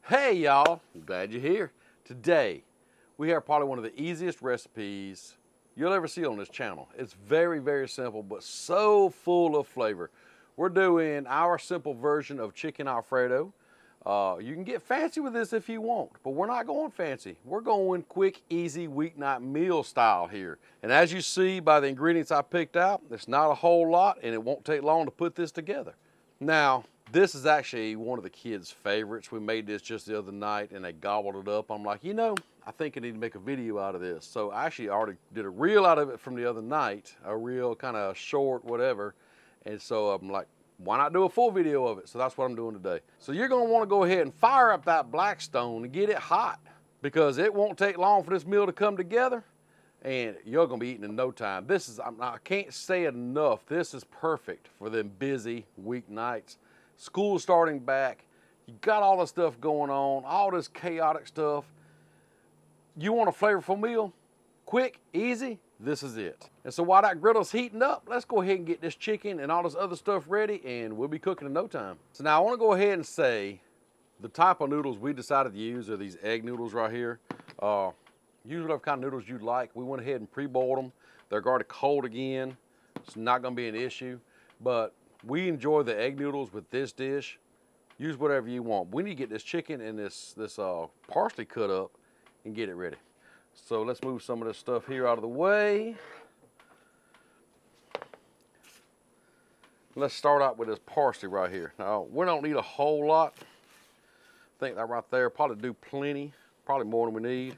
Hey y'all, I'm glad you're here. Today, we have probably one of the easiest recipes you'll ever see on this channel. It's very, very simple, but so full of flavor. We're doing our simple version of chicken Alfredo. You can get fancy with this if you want, but we're not going fancy. We're going quick, easy, weeknight meal style here. And as you see by the ingredients I picked out, it's not a whole lot and it won't take long to put this together. Now, this is actually one of the kids' favorites. We made this just the other night and they gobbled it up. I'm like, I think I need to make a video out of this. So I actually already did a reel out of it from the other night, a real kind of short, whatever. And so I'm like, why not do a full video of it? So that's what I'm doing today. So you're gonna wanna go ahead and fire up that Blackstone and get it hot because it won't take long for this meal to come together and you're gonna be eating in no time. I can't say it enough, this is perfect for them busy weeknights. School starting back, you got all this stuff going on, all this chaotic stuff. You want a flavorful meal? Quick, easy, this is it. And so while that griddle's heating up, let's go ahead and get this chicken and all this other stuff ready and we'll be cooking in no time. So now I wanna go ahead and say the type of noodles we decided to use are these egg noodles right here. Use whatever kind of noodles you'd like. We went ahead and pre-boiled them. They're already cold again. It's not gonna be an issue, but we enjoy the egg noodles with this dish. Use whatever you want. We need to get this chicken and this parsley cut up and get it ready. So let's move some of this stuff here out of the way. Let's start out with this parsley right here. Now, we don't need a whole lot. I think that right there probably do plenty, probably more than we need.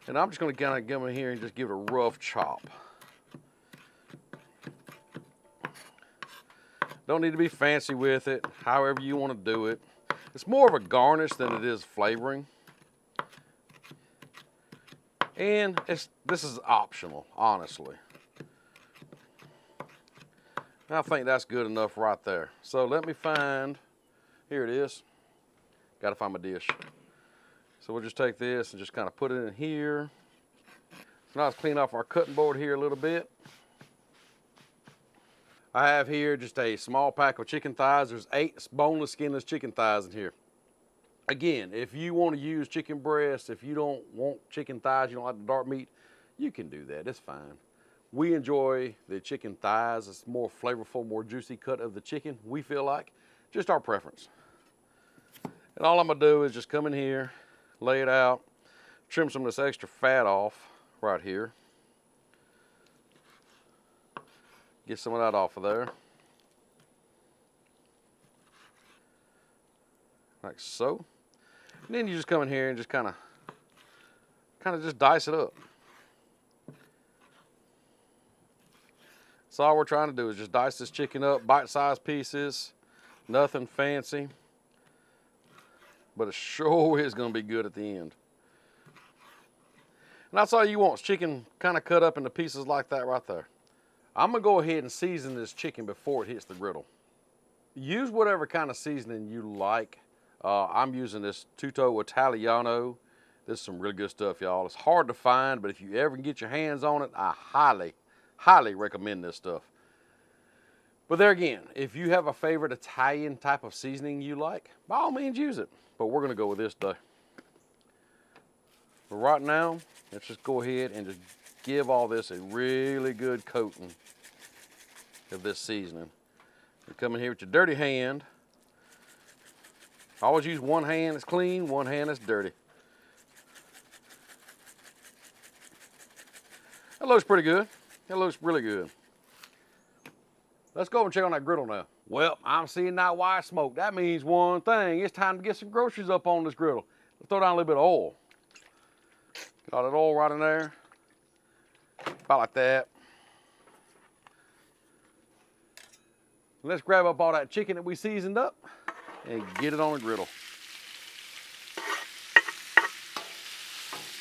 And I'm just gonna kind of come in here and just give it a rough chop. Don't need to be fancy with it, however you want to do it. It's more of a garnish than it is flavoring. And this is optional, honestly. I think that's good enough right there. So let me find, here it is. Gotta find my dish. So we'll just take this and just kind of put it in here. So now let's clean off our cutting board here a little bit. I have here just a small pack of chicken thighs. There's 8 boneless, skinless chicken thighs in here. Again, if you want to use chicken breasts, if you don't want chicken thighs, you don't like the dark meat, you can do that, it's fine. We enjoy the chicken thighs. It's more flavorful, more juicy cut of the chicken, we feel like. Just our preference. And all I'm gonna do is just come in here, lay it out, trim some of this extra fat off right here. Get some of that off of there. Like so. And then you just come in here and just kind of just dice it up. So all we're trying to do is just dice this chicken up, bite-sized pieces, nothing fancy. But it sure is gonna be good at the end. And that's all you want, is chicken kind of cut up into pieces like that right there. I'm gonna go ahead and season this chicken before it hits the griddle. Use whatever kind of seasoning you like. I'm using this Tutto Italiano. This is some really good stuff, y'all. It's hard to find, but if you ever can get your hands on it, I highly, highly recommend this stuff. But there again, if you have a favorite Italian type of seasoning you like, by all means use it. But we're gonna go with this today. But right now, let's just go ahead and just give all this a really good coating of this seasoning. You come in here with your dirty hand. Always use one hand that's clean, one hand that's dirty. That looks pretty good. That looks really good. Let's go and check on that griddle now. Well, I'm seeing that white smoke. That means one thing. It's time to get some groceries up on this griddle. Let's throw down a little bit of oil. Got that oil right in there. About like that. Let's grab up all that chicken that we seasoned up and get it on the griddle.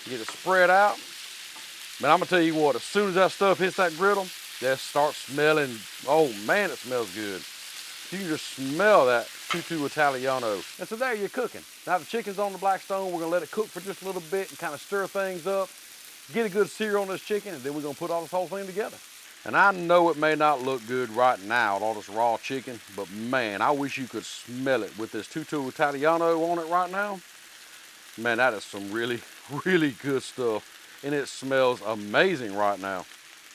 Get it spread out. Man, I'm gonna tell you what, as soon as that stuff hits that griddle, that starts smelling, oh man, it smells good. You can just smell that Tutto Italiano. And so there you're cooking. Now the chicken's on the Blackstone. We're gonna let it cook for just a little bit and kind of stir things up. Get a good sear on this chicken, and then we're gonna put all this whole thing together. And I know it may not look good right now, all this raw chicken, but man, I wish you could smell it with this Tutto Italiano on it right now. Man, that is some really, really good stuff. And it smells amazing right now.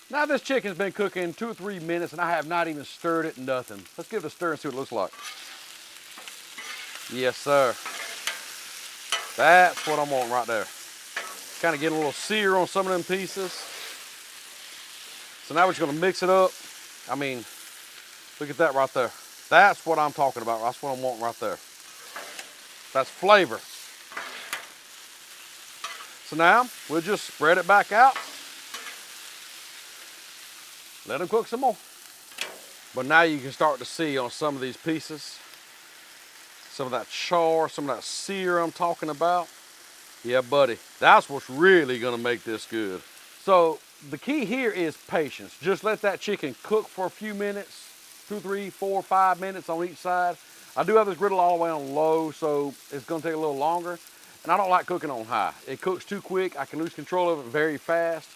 Now this chicken's been cooking 2 or 3 minutes and I have not even stirred it, nothing. Let's give it a stir and see what it looks like. Yes, sir. That's what I'm wanting right there. Kind of getting a little sear on some of them pieces. So now we're just gonna mix it up. I mean, look at that right there. That's what I'm talking about. That's what I'm wanting right there. That's flavor. So now we'll just spread it back out. Let them cook some more. But now you can start to see on some of these pieces, some of that char, some of that sear I'm talking about. Yeah, buddy, that's what's really gonna make this good. So the key here is patience. Just let that chicken cook for a few minutes, 2, 3, 4, 5 minutes on each side. I do have this griddle all the way on low, so it's gonna take a little longer. And I don't like cooking on high. It cooks too quick. I can lose control of it very fast.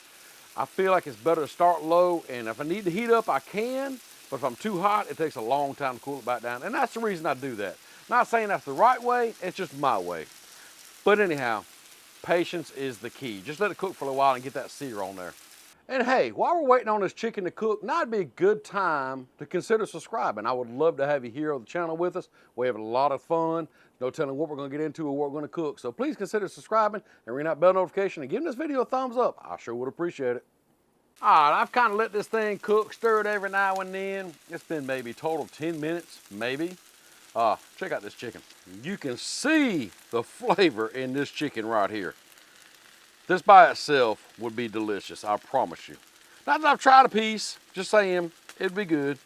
I feel like it's better to start low, and if I need to heat up, I can. But if I'm too hot, it takes a long time to cool it back down. And that's the reason I do that. Not saying that's the right way, it's just my way. But anyhow, patience is the key. Just let it cook for a while and get that sear on there. And hey, while we're waiting on this chicken to cook, now would be a good time to consider subscribing. I would love to have you here on the channel with us. We're having a lot of fun. No telling what we're gonna get into or what we're gonna cook. So please consider subscribing and ring that bell notification and giving this video a thumbs up. I sure would appreciate it. All right, I've kind of let this thing cook, stir it every now and then. It's been maybe total 10 minutes, maybe. Check out this chicken. You can see the flavor in this chicken right here. This by itself would be delicious, I promise you. Not that I've tried a piece, just saying it'd be good.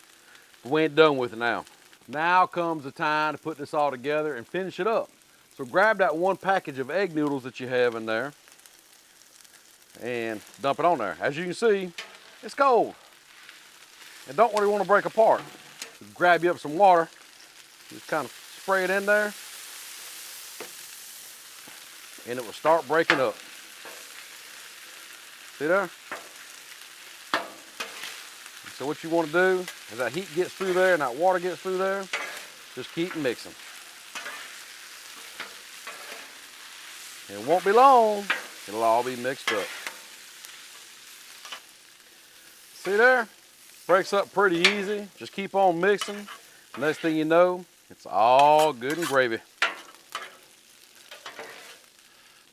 But we ain't done with it now. Now comes the time to put this all together and finish it up. So grab that one package of egg noodles that you have in there and dump it on there. As you can see, it's cold. And don't really want to break apart. Just grab you up some water, just kind of spray it in there, and it will start breaking up. See there? So what you want to do, as that heat gets through there and that water gets through there, just keep mixing. And it won't be long, it'll all be mixed up. See there? Breaks up pretty easy. Just keep on mixing. Next thing you know, it's all good and gravy.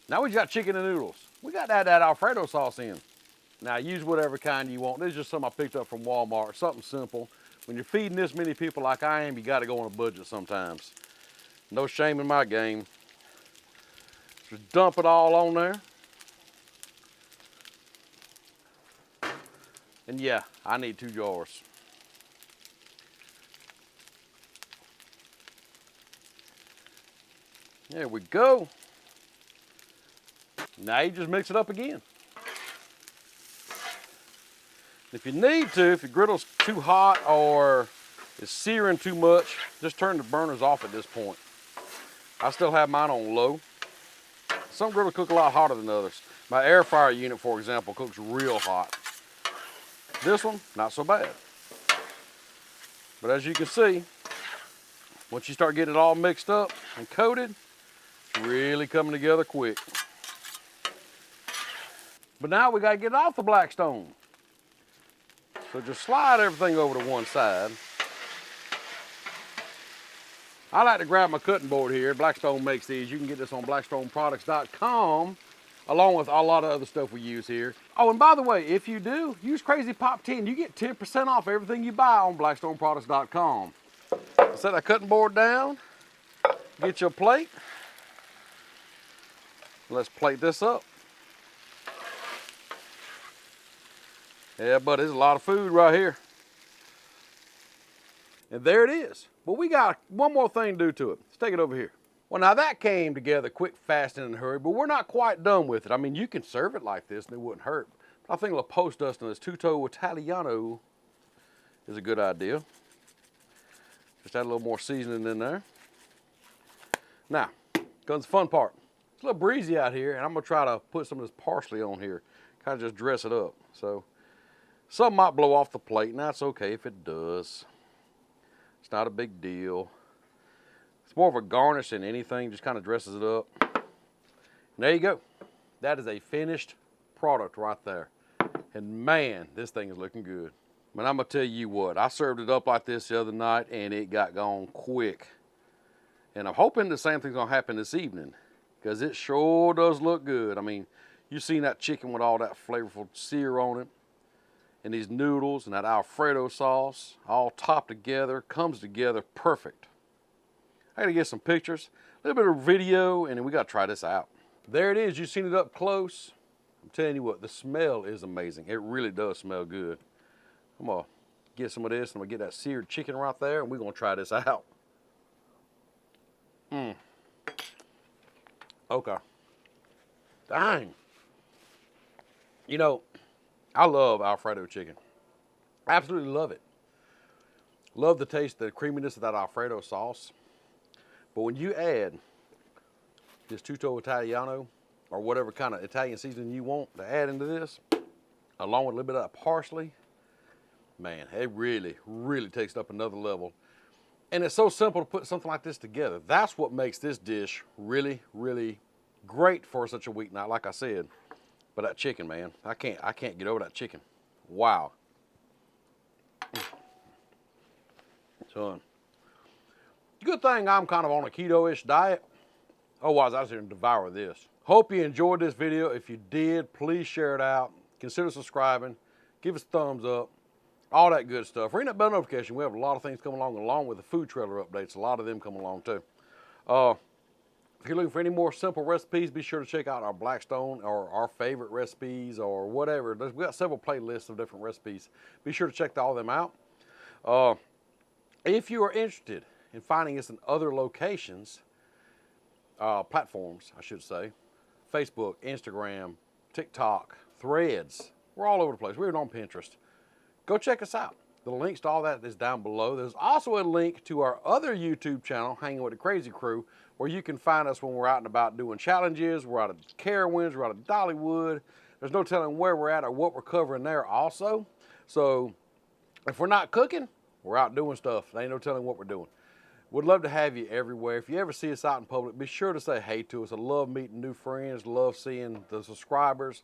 Now we got chicken and noodles. We got to add that Alfredo sauce in. Now use whatever kind you want. This is just something I picked up from Walmart, something simple. When you're feeding this many people like I am, you got to go on a budget sometimes. No shame in my game. Just dump it all on there. And yeah, I need 2 jars. There we go. Now you just mix it up again. If you need to, if your griddle's too hot or it's searing too much, just turn the burners off at this point. I still have mine on low. Some griddles cook a lot hotter than others. My air fryer unit, for example, cooks real hot. This one, not so bad. But as you can see, once you start getting it all mixed up and coated, it's really coming together quick. But now we gotta get it off the Blackstone. So just slide everything over to one side. I like to grab my cutting board here. Blackstone makes these. You can get this on blackstoneproducts.com, along with a lot of other stuff we use here. Oh, and by the way, if you do, use Crazy Pop 10. You get 10% off everything you buy on blackstoneproducts.com. Set that cutting board down. Get your plate. Let's plate this up. Yeah, but there's a lot of food right here. And there it is. But we got one more thing to do to it. Let's take it over here. Well, now that came together quick, fast, and in a hurry, but we're not quite done with it. I mean, you can serve it like this and it wouldn't hurt. But I think a post dust on this tutto Italiano is a good idea. Just add a little more seasoning in there. Now, comes the fun part. It's a little breezy out here, and I'm gonna try to put some of this parsley on here. Kind of just dress it up. So, some might blow off the plate, and that's okay if it does. It's not a big deal. It's more of a garnish than anything, just kind of dresses it up. There you go. That is a finished product right there. And man, this thing is looking good. But I'm gonna tell you what, I served it up like this the other night and it got gone quick. And I'm hoping the same thing's gonna happen this evening, because it sure does look good. I mean, you've seen that chicken with all that flavorful sear on it, and these noodles and that Alfredo sauce all topped together, comes together perfect. I gotta get some pictures, a little bit of video, and then we gotta try this out. There it is, you've seen it up close. I'm telling you what, the smell is amazing. It really does smell good. I'm gonna get some of this, I'm gonna get that seared chicken right there, and we're gonna try this out. Okay. Dang. You know, I love Alfredo chicken. Absolutely love it. Love the taste, the creaminess of that Alfredo sauce. But when you add this tutto Italiano, or whatever kind of Italian seasoning you want to add into this, along with a little bit of that parsley, man, it really, really takes it up another level. And it's so simple to put something like this together. That's what makes this dish really, really great for such a weeknight, like I said. But that chicken, man, I can't get over that chicken. Wow. Son. Good thing I'm kind of on a keto-ish diet. Otherwise, I was going to devour this. Hope you enjoyed this video. If you did, please share it out. Consider subscribing. Give us a thumbs up. All that good stuff. Ring that bell notification. We have a lot of things coming along with the food trailer updates. A lot of them come along too. If you're looking for any more simple recipes, be sure to check out our Blackstone or our favorite recipes or whatever. We've got several playlists of different recipes. Be sure to check all them out. If you are interested in finding us in other locations, platforms, I should say, Facebook, Instagram, TikTok, Threads, we're all over the place. We're even on Pinterest. Go check us out. The links to all that is down below. There's also a link to our other YouTube channel, Hanging with the Crazy Crew, where you can find us when we're out and about doing challenges. We're out of Carowinds, we're out of Dollywood. There's no telling where we're at or what we're covering there also. So if we're not cooking, we're out doing stuff. There ain't no telling what we're doing. We'd love to have you everywhere. If you ever see us out in public, be sure to say hey to us. I love meeting new friends, love seeing the subscribers,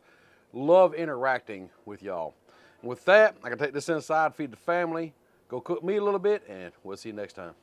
love interacting with y'all. And with that, I can take this inside, feed the family, go cook me a little bit, and we'll see you next time.